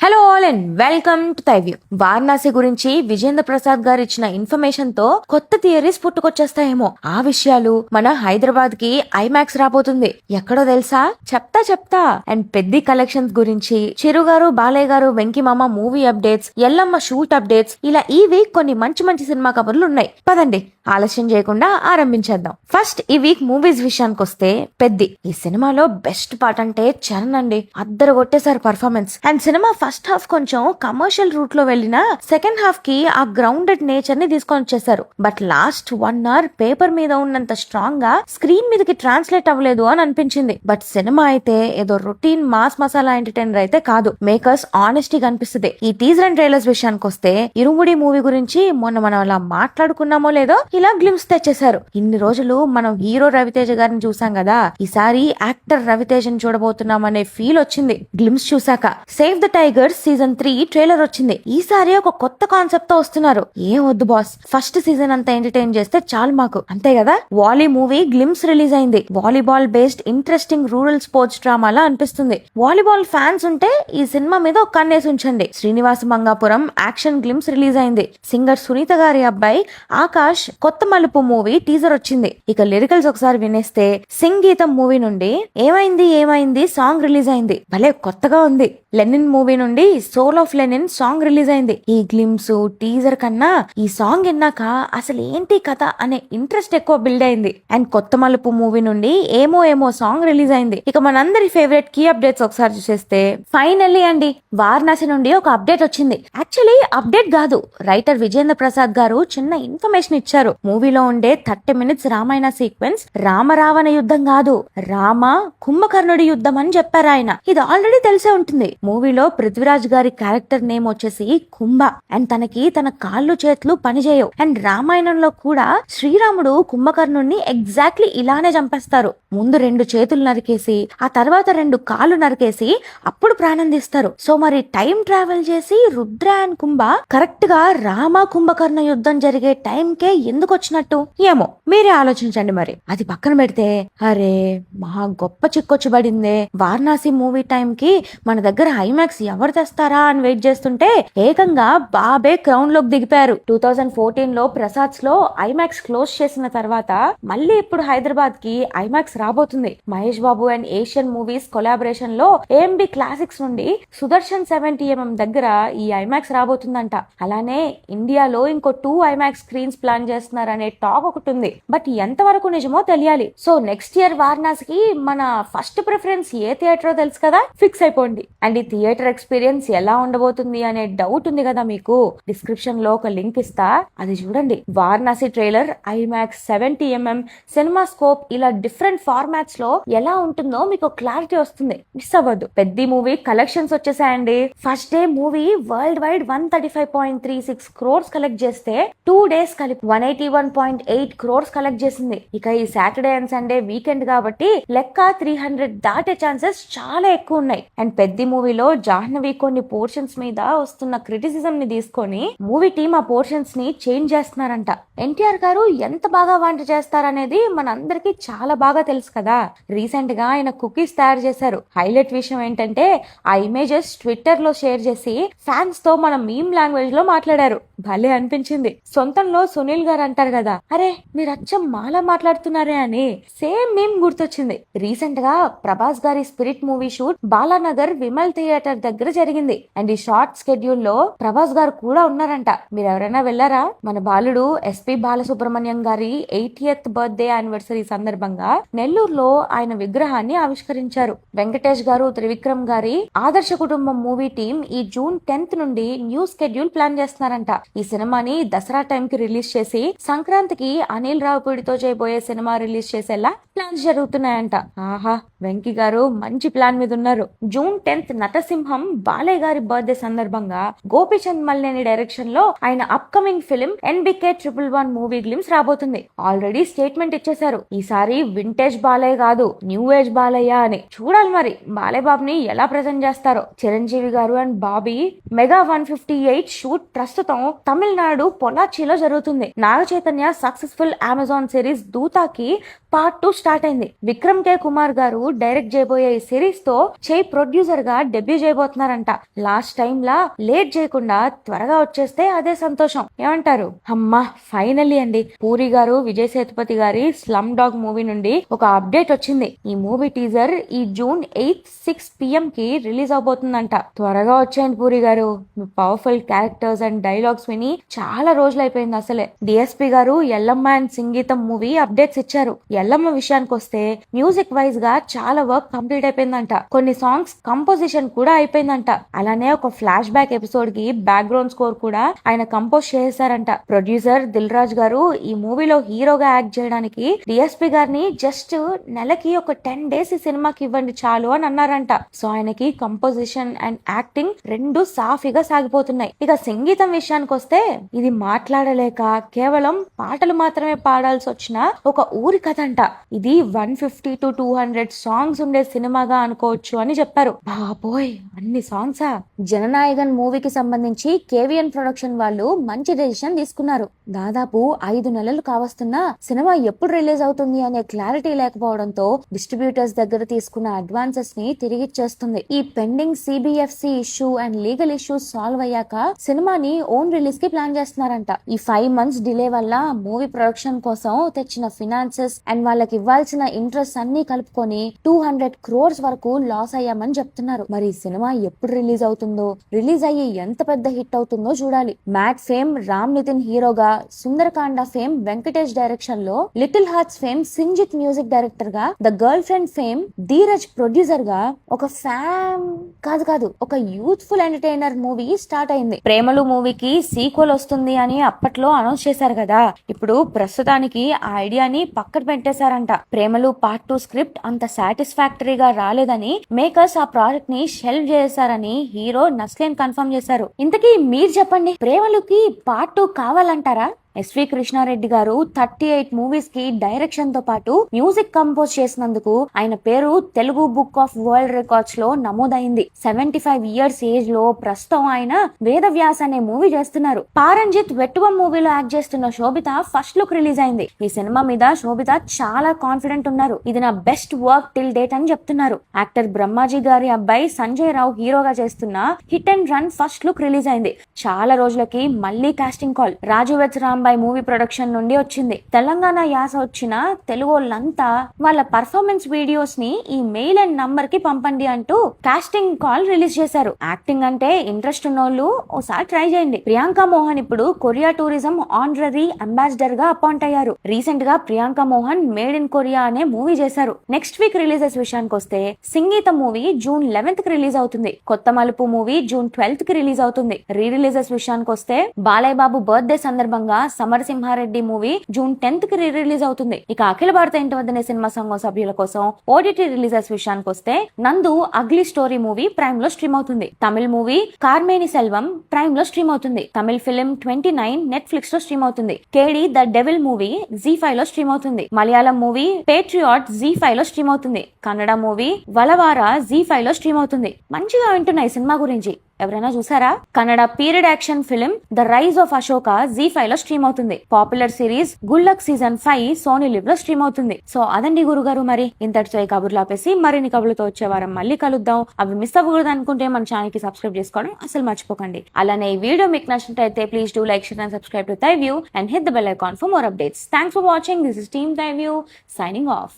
Hello all and welcome to తైవ్యూ. వారణాసి గురించి విజేంద్ర ప్రసాద్ గారు ఇచ్చిన ఇన్ఫర్మేషన్ తో కొత్త థియరీస్ పుట్టుకొచ్చేస్తాయేమో. ఆ విషయాలు మన హైదరాబాద్ కి ఐమాక్స్ రాబోతుంది. ఎక్కడో తెలుసా? చెప్తా. అండ్ పెద్ద కలెక్షన్స్ గురించి, చిరు గారు, బాలయ్య గారు, వెంకీ మామ movie updates, Yellamma shoot updates, ఇలా ఈ వీక్ కొన్ని మంచి సినిమా కబుర్లు ఉన్నాయి. పదండి ఆలస్యం చేయకుండా ఆరంభించేద్దాం. ఫస్ట్ ఈ వీక్ మూవీస్ విషయానికి వస్తే పెద్ది. ఈ సినిమాలో బెస్ట్ పార్ట్ అంటే చరణ్ అండి. అద్దరు కొట్టేశారు performance. And cinema first half కొంచెం కమర్షియల్ రూట్ లో వెళ్ళినా సెకండ్ హాఫ్ కి ఆ గ్రౌండెడ్ నేచర్ ని తీసుకొని వచ్చేసారు. బట్ లాస్ట్ 1 hour పేపర్ మీద ఉన్నంత స్ట్రాంగ్ గా స్క్రీన్ మీదకి ట్రాన్స్లేట్ అవ్వలేదు అని అనిపించింది. బట్ సినిమా అయితే ఏదో రొటీన్ మాస్ మసాలా ఎంటర్టైనర్ అయితే కాదు. మేకర్స్ ఆనెస్టీ కనిపిస్తుంది. ఈ టీజర్ అండ్ ట్రైలర్స్ విషయానికి వస్తే ఇరుముడి మూవీ గురించి మొన్న మనం అలా మాట్లాడుకున్నామో లేదో ఇలా గ్లిమ్స్ తెచ్చేశారు. ఇన్ని రోజులు మనం హీరో రవితేజ గారిని చూసాం కదా, ఈసారి యాక్టర్ రవితేజని చూడబోతున్నాం అనే ఫీల్ వచ్చింది గ్లిమ్స్ చూసాక. Save the tigers season 3 trailer వచ్చింది. ఈసారి ఒక కొత్త కాన్సెప్ట్ తో వస్తున్నారు. ఏం వద్దు బాస్, ఫస్ట్ సీజన్ అంతా ఎంటర్టైన్ చేస్తే చాలు మాకు, అంతే కదా. వాలీ మూవీ గ్లిమ్స్ రిలీజ్ అయింది. Volleyball based interesting rural sports డ్రామాలా అనిపిస్తుంది. వాలీబాల్ ఫ్యాన్స్ ఉంటే ఈ సినిమా మీద ఒక కన్నేసి ఉంచండి. Srinivasa Mangapuram action glimpse release అయింది. సింగర్ సునీత గారి అబ్బాయి ఆకాష్ కొత్త మలుపు మూవీ టీజర్ వచ్చింది. ఇక లిరికల్స్ ఒకసారి వినేస్తే, సంగీతం మూవీ నుండి ఏమైంది సాంగ్ రిలీజ్ అయింది. భలే కొత్తగా ఉంది. లెనిన్ మూవీ నుండి soul of Lenin song release అయింది. ఈ గ్లిమ్స్ టీజర్ కన్నా ఈ సాంగ్ విన్నాక అసలు ఏంటి కథ అనే ఇంట్రెస్ట్ ఎక్కువ బిల్డ్ అయింది. అండ్ కొత్త మలుపు మూవీ నుండి ఏమో సాంగ్ రిలీజ్ అయింది. ఇక మనందరి ఫేవరెట్ కీ అప్డేట్స్ ఒకసారి చూసేస్తే, ఫైనల్లీ అండి వారణాసి నుండి ఒక అప్డేట్ వచ్చింది. యాక్చువల్లీ అప్డేట్ కాదు, రైటర్ విజేంద్ర ప్రసాద్ గారు చిన్న ఇన్ఫర్మేషన్ ఇచ్చారు. మూవీలో ఉండే 30 minutes రామాయణ సీక్వెన్స్ రామరావణ యుద్ధం కాదు, రామ కుంభకర్ణుడి యుద్ధం అని చెప్పారు ఆయన. ఇది ఆల్రెడీ తెలిసే ఉంటుంది. మూవీలో పృథ్వీరాజ్ గారి క్యారెక్టర్ నేమ్ వచ్చేసి కుంభ. అండ్ తనకి తన కాళ్ళు చేతులు పనిచేయవు. అండ్ రామాయణంలో కూడా శ్రీరాముడు కుంభకర్ణుడిని ఎగ్జాక్ట్లీ ఇలానే చంపేస్తారు. ముందు 2 చేతులు నరికేసి ఆ తర్వాత 2 కాళ్ళు నరికేసి అప్పుడు ప్రాణం తీస్తారు. సో మరి టైం ట్రావెల్ చేసి రుద్ర అండ్ కుంభ కరెక్ట్ గా రామ కుంభకర్ణ యుద్ధం జరిగే టైం కే ఎందుకు వచ్చినట్టు ఏమో మీరే ఆలోచించండి. మరి అది పక్కన పెడితే, అరే మహా గొప్ప చిక్కొచ్చి పడిందే. వారణాసి మూవీ టైం కి మన దగ్గర ఐమాక్స్ ఎవరు తెస్తారా అని వెయిట్ చేస్తుంటే ఏకంగా బాబే క్రౌన్ లోకి దిగిపోయారు. 2014 లో ప్రసాద్స్ లో ఐమాక్స్ క్లోజ్ చేసిన తర్వాత మళ్ళీ ఇప్పుడు హైదరాబాద్ కి ఐమాక్స్ రాబోతుంది. Mahesh Babu and Asian movies collaboration లో ఏఎంబి క్లాసిక్స్ నుండి సుదర్శన్ 70mm దగ్గర ఈ ఐమాక్స్ రాబోతుందంట. అలానే ఇండియాలో ఇంకో 2 ఐమాక్స్ స్క్రీన్స్ ప్లాన్ చేస్తున్నారనే టాక్ ఒకటి ఉంది. బట్ ఎంతవరకు నిజమో తెలియాలి. సో నెక్స్ట్ ఇయర్ వారణాసికి మన ఫస్ట్ ప్రిఫరెన్స్ ఏ థియేటర్ తెలుసు కదా, ఫిక్స్ అయిపోండి. అండ్ ఈ థియేటర్ ఎక్స్పీరియన్స్ ఎలా ఉండబోతుంది అనే డౌట్ ఉంది కదా మీకు, డిస్క్రిప్షన్ లో ఒక లింక్ ఇస్తా, అది చూడండి. Varanasi trailer IMAX 70mm cinema scope ఇలా డిఫరెంట్ ఫార్మాట్స్ లో ఎలా ఉంటుందో మీకు క్లారిటీ వస్తుంది. మిస్ అవ్వద్దు. పెద్ద మూవీ కలెక్షన్స్ వచ్చేసాయండి. First day movie world wide 135.36 crores collect చేస్తే 2 days కలిపి 181.8 crores కలెక్ట్ చేసింది. ఇక ఈ సాటర్డే అండ్ సండే వీకెండ్ కాబట్టి లెక్క 300 దాటే ఛాన్సెస్ చాలా ఎక్కువ ఉన్నాయి. అండ్ పెద్ద మూవీలో జాహ్నవి కొన్ని పోర్షన్స్ మీద వస్తున్న క్రిటిసిజం ని తీసుకొని మూవీ టీమ్ ఆ పోర్షన్స్ ని చేంజ్ చేస్తున్నారంట. ఎన్టీఆర్ గారు ఎంత బాగా వంట చేస్తారనేది మన అందరికి చాలా బాగా తెలుసు కదా. రీసెంట్ గా ఆయన కుకీస్ తయారు చేశారు. హైలైట్ విషయం ఏంటంటే ఆ ఇమేజెస్ ట్విట్టర్ లో షేర్ చేసి ఫ్యాన్స్ తో మన మీమ్ లాంగ్వేజ్ లో మాట్లాడారు. భలే అనిపించింది. సొంతంలో సునీల్ గారు అంటారు కదా, అరే మీరు అచ్చం మాలా మాట్లాడుతున్నారే అని సేమ్ మీమ్ గుర్తొచ్చింది. రీసెంట్ గా ప్రభాస్ గారి spirit movie shoot Balanagar Vimal theatre దగ్గర జరిగింది. అండ్ ఈ షార్ట్ స్కెడ్యూల్ లో ప్రభాస్ గారు కూడా ఉన్నారంట. మీరు ఎవరైనా వెళ్లారా? మన బాలుడు ఎస్పి బాలసుబ్రహ్మణ్యం గారి 80th బర్త్డే యానివర్సరీ సందర్భంగా నెల్లూరులో ఆయన విగ్రహాన్ని ఆవిష్కరించారు. వెంకటేష్ గారు, త్రివిక్రమ్ గారి ఆదర్శ కుటుంబం మూవీ టీం ఈ జూన్ 10th నుండి న్యూ స్కెడ్యూల్ ప్లాన్ చేస్తున్నారంట. ఈ సినిమాని దసరా టైం కి రిలీజ్ చేసి సంక్రాంతికి అనిల్ రావుపూడితో చేయబోయే సినిమా రిలీజ్ చేసేలా ప్లాన్స్ జరుగుతున్నాయంట. ఆహా, వెంకీ గారు మంచి ప్లాన్ మీద ఉన్నారు. జూన్ 10th నటసింహం బాలయ్య గారి బర్త్డే సందర్భంగా గోపీచంద్ మల్లేని డైరెక్షన్ లో ఆయన upcoming film NBK 111 movie glimpse రాబోతుంది. ఆల్రెడీ స్టేట్మెంట్ ఇచ్చేశారు. ఈసారి వింటేజ్ బాలయ్య కాదు, న్యూ ఏజ్ బాలయ్య అని. చూడాలి మరి బాలయ్య బాబుని ఎలా ప్రెజెంట్ చేస్తారో. చిరంజీవి గారు అండ్ బాబీ మెగా 158 షూట్ ప్రస్తుతం తమిళనాడు పొలాచిలో జరుగుతుంది. Naga Chaitanya successful Amazon series దూతాకి పార్ట్ 2 స్టార్ట్ అయింది. విక్రమ్ కే కుమార్ గారు డైరెక్ట్ చేయబోయే ఈ సిరీస్ తో ప్రొడ్యూసర్ గా డెబ్యూ చేయబోతున్నారంట. లాస్ట్ టైం లా లేట్ చేయకుండా త్వరగా వచ్చేస్తే అదే సంతోషం. ఏమంటారు? అమ్మా ఫైనల్లీ అండి, పూరి గారు విజయ్ సేతుపతి గారి స్లమ్ డాగ్ మూవీ నుండి ఒక అప్డేట్ వచ్చింది. ఈ మూవీ టీజర్ ఈ జూన్ 8 6 PM కి రిలీజ్ అవబోతుందంట. త్వరగా వచ్చేయండి పూరి గారు, మీ పవర్ఫుల్ క్యారెక్టర్స్ అండ్ డైలాగ్స్ విని చాలా రోజులు అయిపోయింది. అసలే డిఎస్పి గారు ఎల్లమ్మ అండ్ సంగీతం మూవీ అప్డేట్స్ ఇచ్చారు. ఎల్లమ్మ విషయానికి వస్తే మ్యూజిక్ వైజ్ గా చాలా వర్క్ కంప్లీట్ అయిపోయిందంట. కొన్ని సాంగ్స్ కంపోజిషన్ కూడా అయిపోయిందంట. అలానే ఒక ఫ్లాష్ బ్యాక్ ఎపిసోడ్ కి బ్యాక్గ్రౌండ్ స్కోర్ కూడా ఆయన కంపోజ్ చేశారంట. ప్రొడ్యూసర్ దిల్ రాజ్ గారు ఈ మూవీలో హీరోగా యాక్ట్ చేయడానికి డిఎస్పి గారిని జస్ట్ నెలకి ఒక 10 days ఈ సినిమాకి ఇవ్వండి చాలు అని అన్నారంట. సో ఆయనకి కంపోజిషన్ అండ్ యాక్టింగ్ రెండు సాఫీగా సాగిపోతున్నాయి. ఇక సంగీతం విషయానికి వస్తే ఇది మాట్లాడలేక కేవలం పాటలు మాత్రమే పాడాల్సి వచ్చిన ఒక ఊరి కథ అంట. ఇది 150 to 200 సాంగ్స్ ఉండే సినిమాగా అనుకోవచ్చు అని చెప్పారు. బాబోయ్, అన్ని సాంగ్సా? జననాయకన్ మూవీకి సంబంధించి కేవీఎన్ ప్రొడక్షన్ వాళ్ళు మంచి డెసిషన్ తీసుకున్నారు. దాదాపు 5 నెలలు కావస్తున్నా సినిమా ఎప్పుడు రిలీజ్ అవుతుంది అనే క్లారిటీ లేకపోవడంతో డిస్ట్రిబ్యూటర్స్ దగ్గర తీసుకున్న అడ్వాన్సెస్ ని తిరిగిచ్చేస్తుంది. ఈ pending CBFC issue and legal issues solve అయ్యాక సినిమాని ఓన్ రిలీజ్ కి ప్లాన్ చేస్తున్నారంట. ఈ 5 months డిలే వల్ల మూవీ ప్రొడక్షన్ కోసం తెచ్చిన ఫినాన్సెస్ అండ్ వాళ్ళకి ఇవ్వాల్సిన ఇంట్రెస్ట్ అన్ని కలుపుకొని 200 crores వరకు లాస్ అయ్యామని చెప్తున్నారు. మరి ఈ సినిమా ఎప్పుడు రిలీజ్ అవుతుందో, రిలీజ్ అయ్యి ఎంత పెద్ద హిట్ అవుతుందో చూడాలి. మ్యాట్ ఫేమ్ రామ్ నితిన్ హీరోగా, సుందరకాండ ఫేమ్ వెంకటేష్ డైరెక్షన్ లో, little hearts fame Sinjith music director గా, the girlfriend fame Dheeraj producer గా ఒక ఒక యూత్ఫుల్ ఎంటర్టైనర్ మూవీ స్టార్ట్ అయింది. ప్రేమలు మూవీకి సీక్వెల్ వస్తుంది అని అప్పట్లో అనౌన్స్ చేశారు కదా. ఇప్పుడు ప్రస్తుతానికి ఆ ఐడియాని పక్కన పెట్టేశారంట. ప్రేమలు పార్ట్ 2 స్క్రిప్ట్ అంత సాటిస్ఫాక్టరీగా రాలేదని మేకర్స్ ఆ ప్రాజెక్ట్ ని షెల్వ్ చేశారని హీరో నస్లీన్ కన్ఫర్మ్ చేశారు. ఇంతకీ మీరు చెప్పండి, ప్రేమలుకి పార్ట్ 2 కావాలంటారా? ఎస్వి కృష్ణారెడ్డి గారు 38 మూవీస్ కి డైరెక్షన్ తో పాటు మ్యూజిక్ కంపోజ్ చేసినందుకు ఆయన పేరు Telugu book of world records లో నమోదైంది. 75 years ఏజ్ లో ప్రస్తుతం ఆయన వేదవ్యాస్ అనే మూవీ చేస్తున్నారు. పారంజిత్ వెట్టువం మూవీలో యాక్ట్ చేస్తున్న శోభిత ఫస్ట్ లుక్ రిలీజ్ అయింది. ఈ సినిమా మీద శోభిత చాలా కాన్ఫిడెంట్ ఉన్నారు. ఇది నా బెస్ట్ వర్క్ టిల్ డేట్ అని చెప్తున్నారు. యాక్టర్ బ్రహ్మాజీ గారి అబ్బాయి సంజయ్ రావు హీరోగా చేస్తున్న hit and run first look release అయింది. చాలా రోజులకి మళ్ళీ casting call Raju weds Rambai movie production నుండి వచ్చింది. తెలంగాణ యాస వచ్చిన తెలుగు వాళ్ళంతా వాళ్ళ పర్ఫార్మెన్స్ వీడియోస్ ని ఈ మెయిల్ అండ్ నంబర్ కి పంపండి అంటూ కాస్టింగ్ కాల్ రిలీజ్ చేశారు. యాక్టింగ్ అంటే ఇంట్రెస్ట్ ఉన్నోళ్ళు ఓసారి ట్రై చేయండి. ప్రియాంక మోహన్ ఇప్పుడు కొరియా టూరిజం ఆనరరీ అంబాసిడర్ గా అపాయింట్ అయ్యారు. రీసెంట్ గా Priyanka Mohan made in Korea అనే మూవీ చేశారు. నెక్స్ట్ వీక్ రిలీజెస్ విషయానికి వస్తే సంగీతం మూవీ June 11th కి రిలీజ్ అవుతుంది. కొత్త మలుపు మూవీ June 12th కి రిలీజ్ అవుతుంది. రీ రిలీజెస్ విషయానికి వస్తే బాలయ్య బాబు బర్త్డే సందర్భంగా సమరసింహారెడ్డి మూవీ June 10th కి రిలీజ్ అవుతుంది. ఇక అఖిల భారత ఇంటి వద్దనే సినిమా సంఘం సభ్యుల కోసం ఓటీటీ రిలీజెస్ విషయానికి వస్తే నందు అగ్లీ స్టోరీ మూవీ ప్రైమ్ లో స్ట్రీమ్ అవుతుంది. తమిళ మూవీ కార్మేని సెల్వం ప్రైమ్ లో స్ట్రీమ్ అవుతుంది. తమిళ ఫిలిం 29 నెట్ఫ్లిక్స్ లో స్ట్రీమ్ అవుతుంది. కేడి ద డెవిల్ మూవీ ZEE5 లో స్ట్రీమ్ అవుతుంది. మలయాళం మూవీ పేట్రియాట్ ZEE5 లో స్ట్రీమ్ అవుతుంది. కన్నడ మూవీ వలవార ZEE5 లో స్ట్రీమ్ అవుతుంది. మంచిగా వింటున్నాయి సినిమా గురించి. ఎవరైనా చూసారా? Kannada period action film the rise of Ashoka ZEE5 లో స్ట్రీమ్ అవుతుంది. Popular series Gullak season 5 Sony Liv లో స్ట్రీమ్ అవుతుంది. సో అదండి గురుగారు, మరి ఇంతటితో ఈ కబుర్లు ఆపేసి మరిన్ని కబుర్లతో వచ్చే వారం మళ్ళీ కలుద్దాం. అవి మిస్ అవ్వకూడదు అనుకుంటే మన ఛానల్ కి సబ్స్క్రైబ్ చేసుకోవడం అసలు మర్చిపోకండి. అలానే ఈ వీడియో మీకు నచ్చినట్లయితే please do like, share and subscribe to Thy View and hit the bell icon for more updates. Thanks for watching. This is team Thy View signing of.